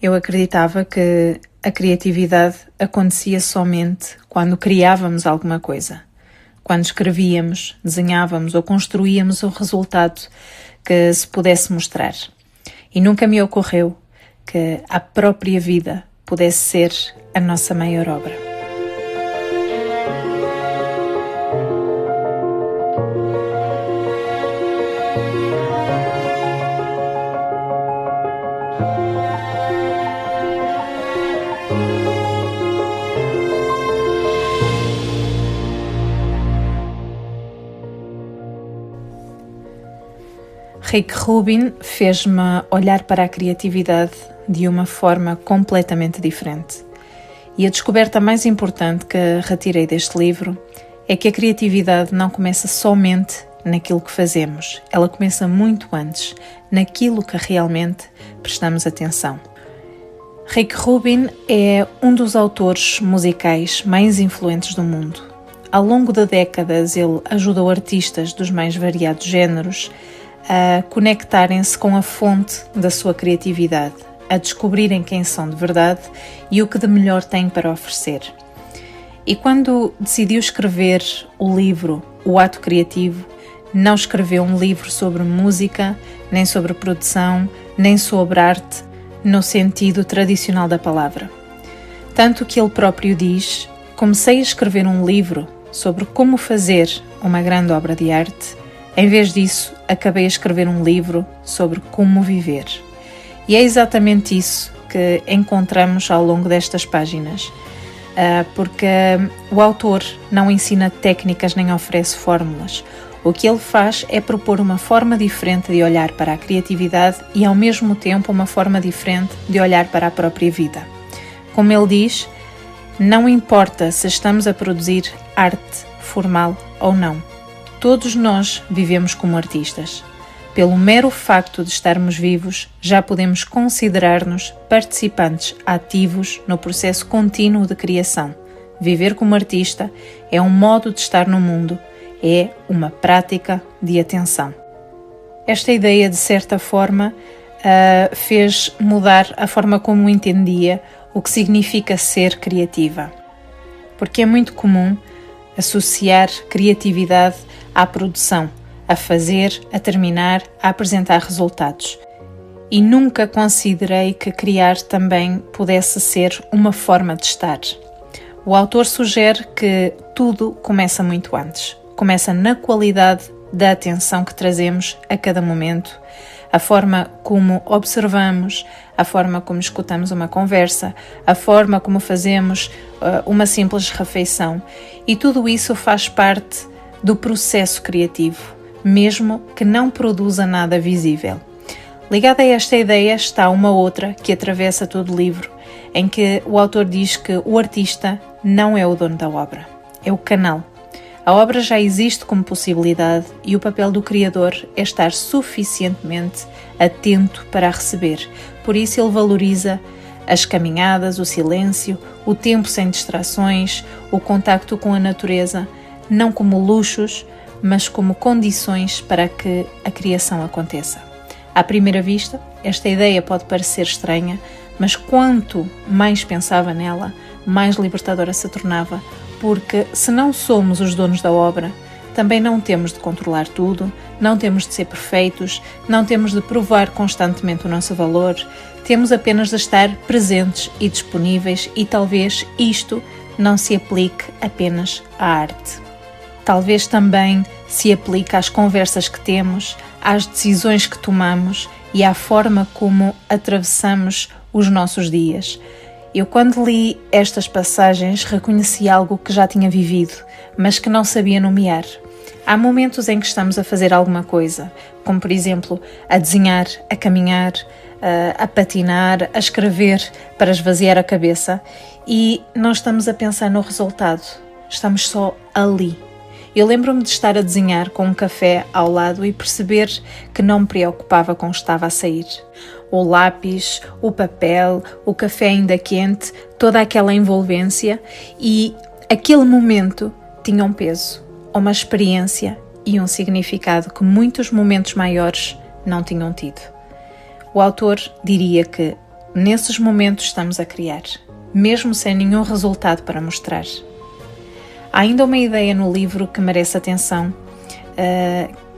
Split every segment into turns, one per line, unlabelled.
Eu acreditava que a criatividade acontecia somente quando criávamos alguma coisa. Quando escrevíamos, desenhávamos ou construíamos o resultado que se pudesse mostrar. E nunca me ocorreu que a própria vida pudesse ser a nossa maior obra. Rick Rubin fez-me olhar para a criatividade de uma forma completamente diferente. E a descoberta mais importante que retirei deste livro é que a criatividade não começa somente naquilo que fazemos. Ela começa muito antes, naquilo que realmente prestamos atenção. Rick Rubin é um dos autores musicais mais influentes do mundo. Ao longo de décadas, ele ajudou artistas dos mais variados géneros a conectarem-se com a fonte da sua criatividade, a descobrirem quem são de verdade e o que de melhor têm para oferecer. E quando decidiu escrever o livro O Ato Criativo, não escreveu um livro sobre música, nem sobre produção, nem sobre arte, no sentido tradicional da palavra. Tanto que ele próprio diz: comecei a escrever um livro sobre como fazer uma grande obra de arte. Em vez disso, acabei a escrever um livro sobre como viver. E é exatamente isso que encontramos ao longo destas páginas, porque o autor não ensina técnicas nem oferece fórmulas. O que ele faz é propor uma forma diferente de olhar para a criatividade e, ao mesmo tempo, uma forma diferente de olhar para a própria vida. Como ele diz, não importa se estamos a produzir arte formal ou não. Todos nós vivemos como artistas. Pelo mero facto de estarmos vivos, já podemos considerar-nos participantes ativos no processo contínuo de criação. Viver como artista é um modo de estar no mundo, é uma prática de atenção. Esta ideia, de certa forma, fez mudar a forma como entendia o que significa ser criativa. Porque é muito comum associar criatividade à produção, a fazer, a terminar, a apresentar resultados. E nunca considerei que criar também pudesse ser uma forma de estar. O autor sugere que tudo começa muito antes. Começa na qualidade da atenção que trazemos a cada momento, a forma como observamos, a forma como escutamos uma conversa, a forma como fazemos uma simples refeição. E tudo isso faz parte do processo criativo, mesmo que não produza nada visível. Ligada a esta ideia está uma outra que atravessa todo o livro, em que o autor diz que o artista não é o dono da obra, é o canal. A obra já existe como possibilidade e o papel do criador é estar suficientemente atento para a receber. Por isso ele valoriza as caminhadas, o silêncio, o tempo sem distrações, o contacto com a natureza, não como luxos, mas como condições para que a criação aconteça. À primeira vista, esta ideia pode parecer estranha, mas quanto mais pensava nela, mais libertadora se tornava, porque se não somos os donos da obra, também não temos de controlar tudo, não temos de ser perfeitos, não temos de provar constantemente o nosso valor, temos apenas de estar presentes e disponíveis, e talvez isto não se aplique apenas à arte. Talvez também se aplique às conversas que temos, às decisões que tomamos e à forma como atravessamos os nossos dias. Eu, quando li estas passagens, reconheci algo que já tinha vivido, mas que não sabia nomear. Há momentos em que estamos a fazer alguma coisa, como por exemplo a desenhar, a caminhar, a patinar, a escrever para esvaziar a cabeça, e não estamos a pensar no resultado, estamos só ali. Eu lembro-me de estar a desenhar com um café ao lado e perceber que não me preocupava com o que estava a sair. O lápis, o papel, o café ainda quente, toda aquela envolvência, e aquele momento tinha um peso, uma experiência e um significado que muitos momentos maiores não tinham tido. O autor diria que nesses momentos estamos a criar, mesmo sem nenhum resultado para mostrar. Há ainda uma ideia no livro que merece atenção,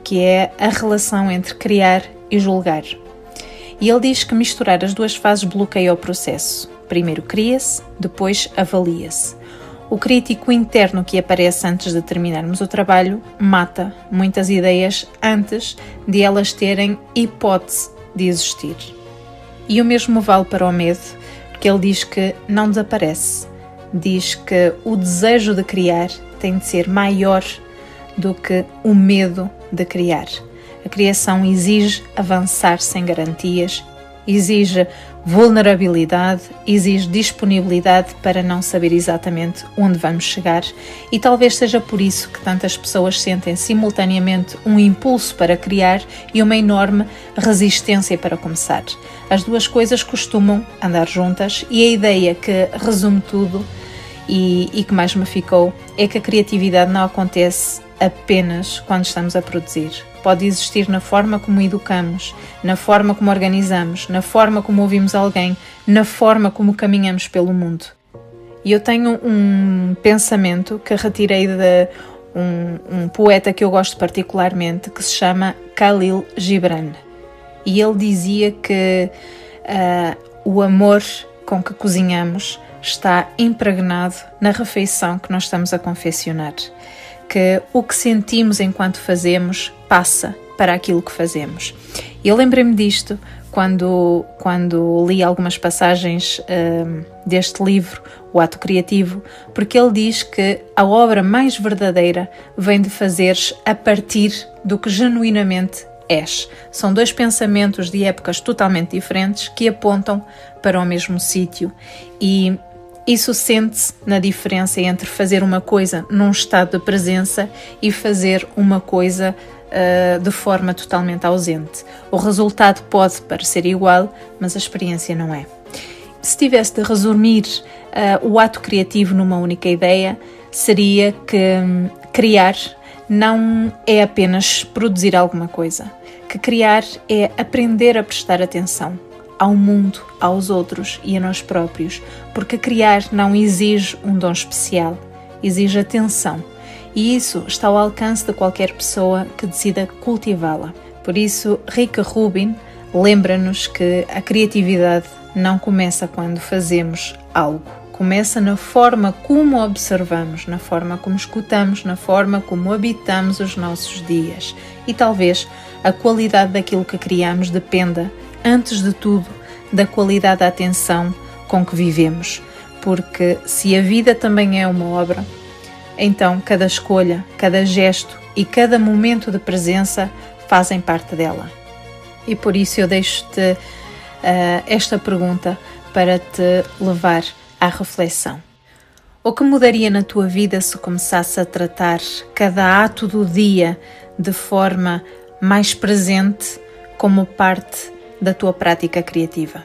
que é a relação entre criar e julgar. E ele diz que misturar as duas fases bloqueia o processo. Primeiro cria-se, depois avalia-se. O crítico interno que aparece antes de terminarmos o trabalho mata muitas ideias antes de elas terem hipótese de existir. E o mesmo vale para o medo, porque ele diz que não desaparece. Diz que o desejo de criar tem de ser maior do que o medo de criar. A criação exige avançar sem garantias, exige vulnerabilidade, exige disponibilidade para não saber exatamente onde vamos chegar, e talvez seja por isso que tantas pessoas sentem simultaneamente um impulso para criar e uma enorme resistência para começar. As duas coisas costumam andar juntas, e a ideia que resume tudo e que mais me ficou é que a criatividade não acontece apenas quando estamos a produzir. Pode existir na forma como educamos, na forma como organizamos, na forma como ouvimos alguém, na forma como caminhamos pelo mundo. E eu tenho um pensamento que retirei de um poeta que eu gosto particularmente, que se chama Khalil Gibran. E ele dizia que o amor com que cozinhamos está impregnado na refeição que nós estamos a confeccionar. Que o que sentimos enquanto fazemos passa para aquilo que fazemos. Eu lembrei-me disto quando li algumas passagens deste livro, O Ato Criativo, porque ele diz que a obra mais verdadeira vem de fazeres a partir do que genuinamente és. São dois pensamentos de épocas totalmente diferentes que apontam para o mesmo sítio, e isso sente-se na diferença entre fazer uma coisa num estado de presença e fazer uma coisa de forma totalmente ausente. O resultado pode parecer igual, mas a experiência não é. Se tivesse de resumir o ato criativo numa única ideia, seria que criar não é apenas produzir alguma coisa. Que criar é aprender a prestar atenção ao mundo, aos outros e a nós próprios, porque criar não exige um dom especial, exige atenção, e isso está ao alcance de qualquer pessoa que decida cultivá-la. Por isso, Rick Rubin lembra-nos que a criatividade não começa quando fazemos algo, começa na forma como observamos, na forma como escutamos, na forma como habitamos os nossos dias, e talvez a qualidade daquilo que criamos dependa, antes de tudo, da qualidade da atenção com que vivemos, porque se a vida também é uma obra, então cada escolha, cada gesto e cada momento de presença fazem parte dela. E por isso eu deixo-te esta pergunta para te levar à reflexão. O que mudaria na tua vida se começasse a tratar cada ato do dia de forma mais presente como parte da tua prática criativa?